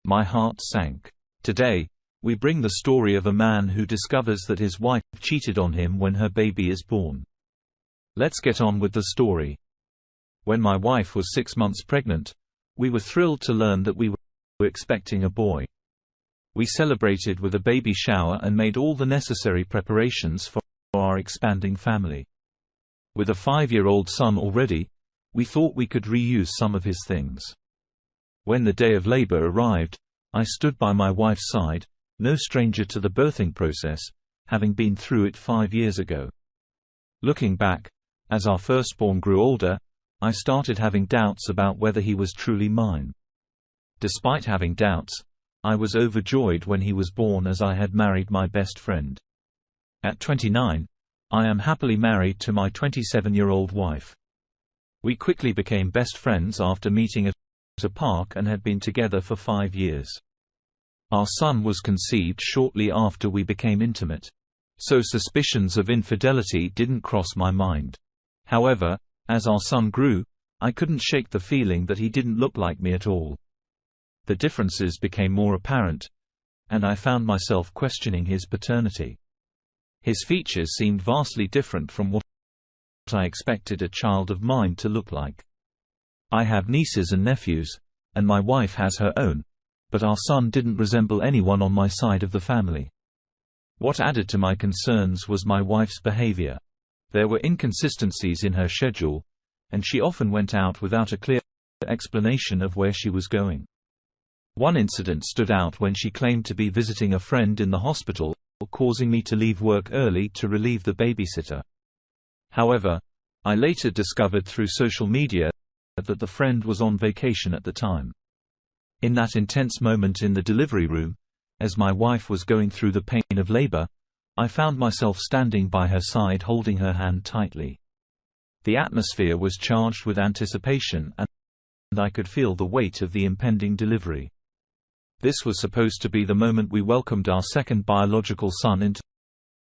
My heart sank. Today, we bring the story of a man who discovers that his wife cheated on him when her baby is born. Let's get on with the story. When my wife was 6 months pregnant, we were thrilled to learn that we were expecting a boy. We celebrated with a baby shower and made all the necessary preparations for our expanding family. With a 5-year-old son already, we thought we could reuse some of his things. When the day of labor arrived, I stood by my wife's side, no stranger to the birthing process, having been through it 5 years ago. Looking back, as our firstborn grew older, I started having doubts about whether he was truly mine. Despite having doubts, I was overjoyed when he was born, as I had married my best friend. At 29, I am happily married to my 27-year-old wife. We quickly became best friends after meeting at a park and had been together for 5 years. Our son was conceived shortly after we became intimate. So suspicions of infidelity didn't cross my mind. However, as our son grew, I couldn't shake the feeling that he didn't look like me at all. The differences became more apparent, and I found myself questioning his paternity. His features seemed vastly different from what I expected a child of mine to look like. I have nieces and nephews, and my wife has her own, but our son didn't resemble anyone on my side of the family. What added to my concerns was my wife's behavior. There were inconsistencies in her schedule, and she often went out without a clear explanation of where she was going. One incident stood out when she claimed to be visiting a friend in the hospital, causing me to leave work early to relieve the babysitter. However, I later discovered through social media that the friend was on vacation at the time. In that intense moment in the delivery room, as my wife was going through the pain of labor, I found myself standing by her side holding her hand tightly. The atmosphere was charged with anticipation, and I could feel the weight of the impending delivery. This was supposed to be the moment we welcomed our second biological son into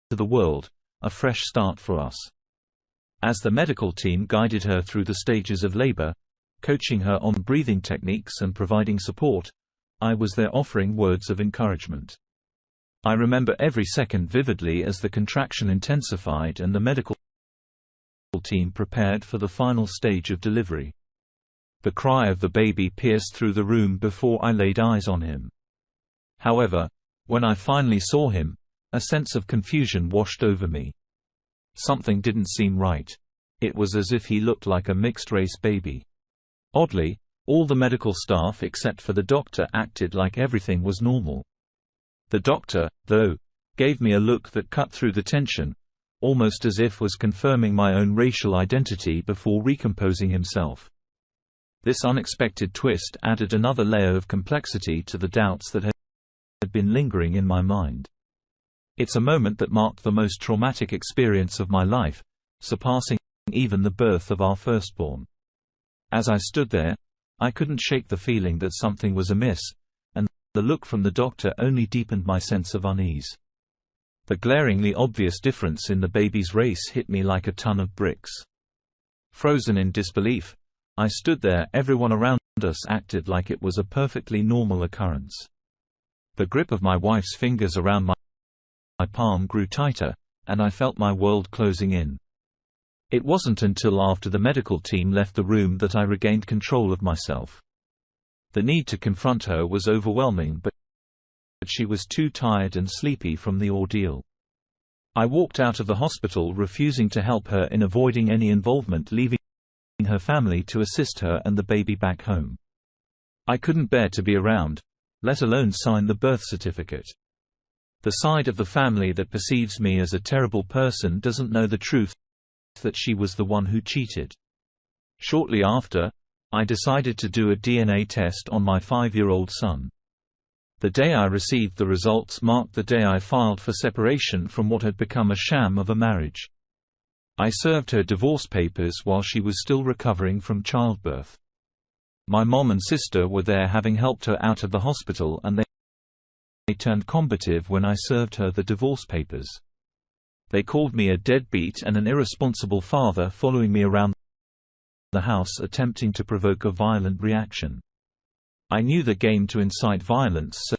the world, a fresh start for us. As the medical team guided her through the stages of labor, coaching her on breathing techniques and providing support, I was there offering words of encouragement. I remember every second vividly as the contraction intensified and the medical team prepared for the final stage of delivery. The cry of the baby pierced through the room before I laid eyes on him. However, when I finally saw him, a sense of confusion washed over me. Something didn't seem right. It was as if he looked like a mixed-race baby. Oddly, all the medical staff except for the doctor acted like everything was normal. The doctor, though, gave me a look that cut through the tension, almost as if was confirming my own racial identity before recomposing himself. This unexpected twist added another layer of complexity to the doubts that had been lingering in my mind. It's a moment that marked the most traumatic experience of my life, surpassing even the birth of our firstborn. As I stood there, I couldn't shake the feeling that something was amiss, and the look from the doctor only deepened my sense of unease. The glaringly obvious difference in the baby's race hit me like a ton of bricks. Frozen in disbelief, I stood there. Everyone around us acted like it was a perfectly normal occurrence. The grip of my wife's fingers around my palm grew tighter, and I felt my world closing in. It wasn't until after the medical team left the room that I regained control of myself. The need to confront her was overwhelming, but she was too tired and sleepy from the ordeal. I walked out of the hospital, refusing to help her in avoiding any involvement, leaving her family to assist her and the baby back home. I couldn't bear to be around, let alone sign the birth certificate. The side of the family that perceives me as a terrible person doesn't know the truth that she was the one who cheated. Shortly after, I decided to do a DNA test on my 5-year-old son. The day I received the results marked the day I filed for separation from what had become a sham of a marriage. I served her divorce papers while she was still recovering from childbirth. My mom and sister were there, having helped her out of the hospital, and they turned combative when I served her the divorce papers. They called me a deadbeat and an irresponsible father, following me around the house attempting to provoke a violent reaction. I knew the game to incite violence so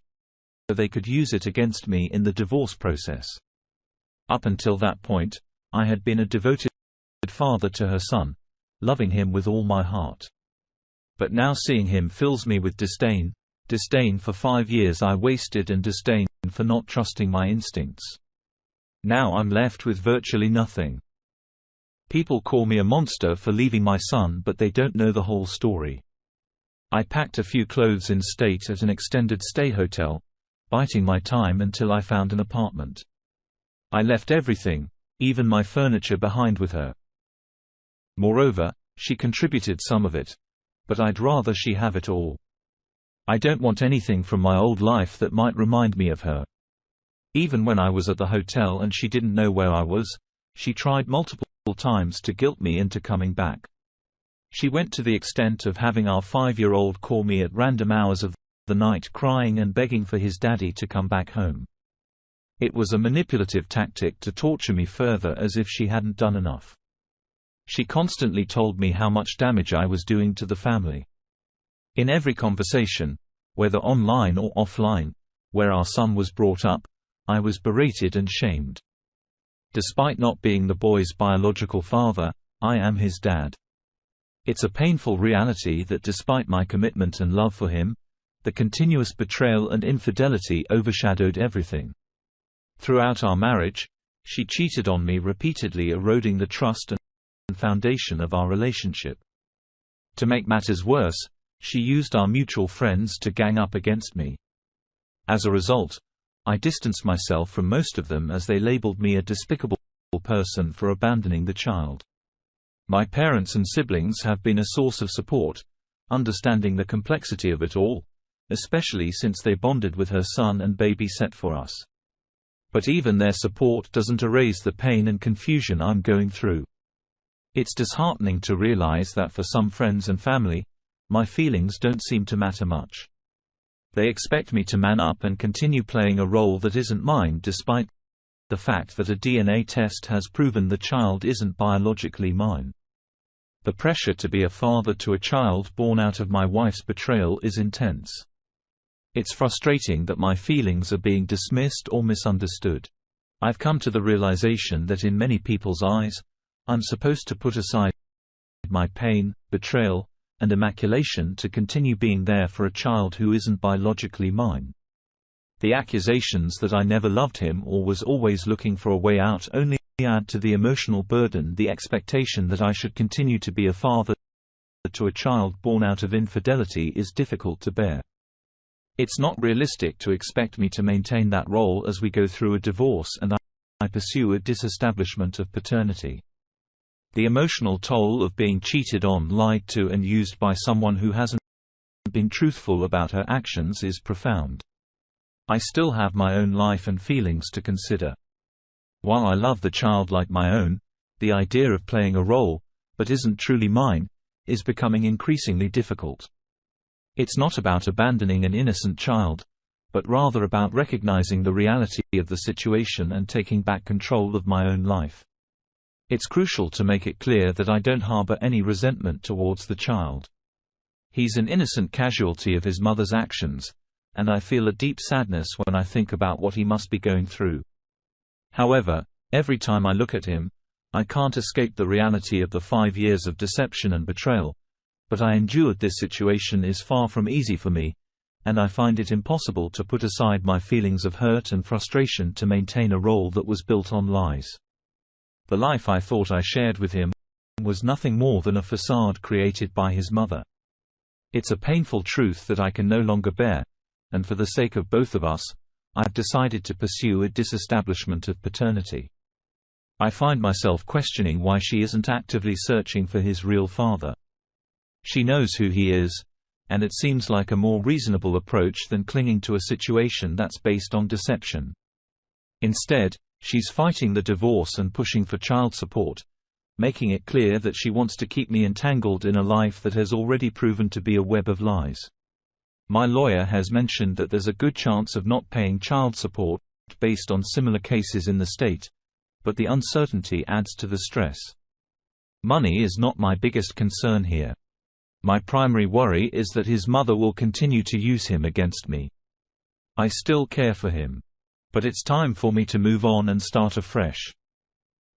they could use it against me in the divorce process. Up until that point, I had been a devoted father to her son, loving him with all my heart. But now seeing him fills me with disdain for 5 years I wasted and disdain for not trusting my instincts. Now I'm left with virtually nothing. People call me a monster for leaving my son, but they don't know the whole story. I packed a few clothes in state at an extended stay hotel, biding my time until I found an apartment. I left everything, even my furniture, behind with her. Moreover, she contributed some of it, but I'd rather she have it all. I don't want anything from my old life that might remind me of her. Even when I was at the hotel and she didn't know where I was, she tried multiple times to guilt me into coming back. She went to the extent of having our 5-year-old call me at random hours of the night crying and begging for his daddy to come back home. It was a manipulative tactic to torture me further, as if she hadn't done enough. She constantly told me how much damage I was doing to the family. In every conversation, whether online or offline, where our son was brought up, I was berated and shamed. Despite not being the boy's biological father, I am his dad. It's a painful reality that despite my commitment and love for him, the continuous betrayal and infidelity overshadowed everything. Throughout our marriage, she cheated on me repeatedly, eroding the trust and foundation of our relationship. To make matters worse, she used our mutual friends to gang up against me. As a result, I distanced myself from most of them as they labeled me a despicable person for abandoning the child. My parents and siblings have been a source of support, understanding the complexity of it all, especially since they bonded with her son and baby set for us. But even their support doesn't erase the pain and confusion I'm going through. It's disheartening to realize that for some friends and family, my feelings don't seem to matter much. They expect me to man up and continue playing a role that isn't mine, despite the fact that a DNA test has proven the child isn't biologically mine. The pressure to be a father to a child born out of my wife's betrayal is intense. It's frustrating that my feelings are being dismissed or misunderstood. I've come to the realization that in many people's eyes, I'm supposed to put aside my pain, betrayal, and immaculation to continue being there for a child who isn't biologically mine. The accusations that I never loved him or was always looking for a way out only add to the emotional burden. The expectation that I should continue to be a father to a child born out of infidelity is difficult to bear. It's not realistic to expect me to maintain that role as we go through a divorce and I pursue a disestablishment of paternity. The emotional toll of being cheated on, lied to, and used by someone who hasn't been truthful about her actions is profound. I still have my own life and feelings to consider. While I love the child like my own, the idea of playing a role, but isn't truly mine, is becoming increasingly difficult. It's not about abandoning an innocent child, but rather about recognizing the reality of the situation and taking back control of my own life. It's crucial to make it clear that I don't harbor any resentment towards the child. He's an innocent casualty of his mother's actions, and I feel a deep sadness when I think about what he must be going through. However, every time I look at him, I can't escape the reality of the 5 years of deception and betrayal. But I endured this situation is far from easy for me, and I find it impossible to put aside my feelings of hurt and frustration to maintain a role that was built on lies. The life I thought I shared with him was nothing more than a facade created by his mother. It's a painful truth that I can no longer bear, and for the sake of both of us, I've decided to pursue a disestablishment of paternity. I find myself questioning why she isn't actively searching for his real father. She knows who he is, and it seems like a more reasonable approach than clinging to a situation that's based on deception. Instead, she's fighting the divorce and pushing for child support, making it clear that she wants to keep me entangled in a life that has already proven to be a web of lies. My lawyer has mentioned that there's a good chance of not paying child support based on similar cases in the state, but the uncertainty adds to the stress. Money is not my biggest concern here. My primary worry is that his mother will continue to use him against me. I still care for him. But it's time for me to move on and start afresh.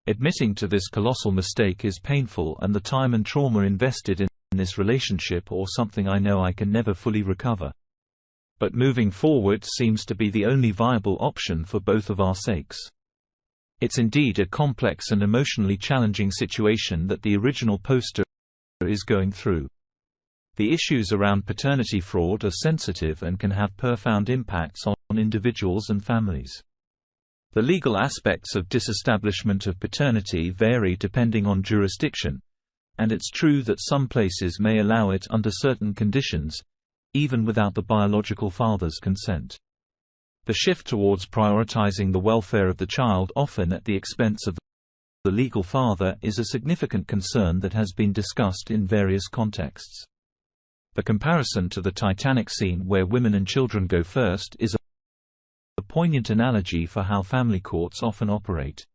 Admitting to this colossal mistake is painful, and the time and trauma invested in this relationship or something I know I can never fully recover. But moving forward seems to be the only viable option for both of our sakes. It's indeed a complex and emotionally challenging situation that the original poster is going through. The issues around paternity fraud are sensitive and can have profound impacts on individuals and families. The legal aspects of disestablishment of paternity vary depending on jurisdiction, and it's true that some places may allow it under certain conditions, even without the biological father's consent. The shift towards prioritizing the welfare of the child, often at the expense of the legal father, is a significant concern that has been discussed in various contexts. The comparison to the Titanic scene where women and children go first is a poignant analogy for how family courts often operate.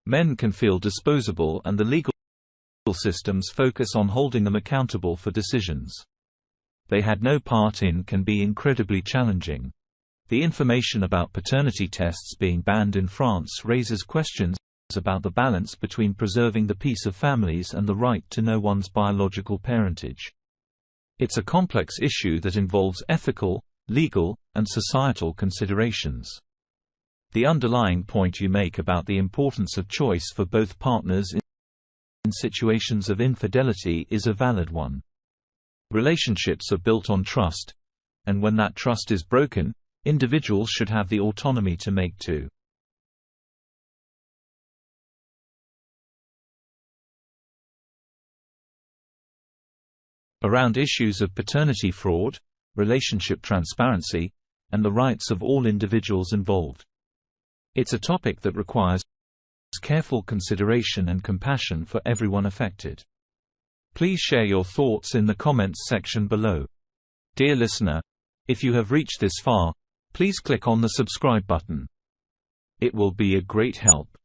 Men can feel disposable, and the legal systems focus on holding them accountable for decisions they had no part in can be incredibly challenging. The information about paternity tests being banned in France raises questions about the balance between preserving the peace of families and the right to know one's biological parentage. It's a complex issue that involves ethical, legal, and societal considerations. The underlying point you make about the importance of choice for both partners in situations of infidelity is a valid one. Relationships are built on trust, and when that trust is broken, individuals should have the autonomy to make two. Around issues of paternity fraud, relationship transparency, and the rights of all individuals involved. It's a topic that requires careful consideration and compassion for everyone affected. Please share your thoughts in the comments section below. Dear listener, if you have reached this far, please click on the subscribe button. It will be a great help.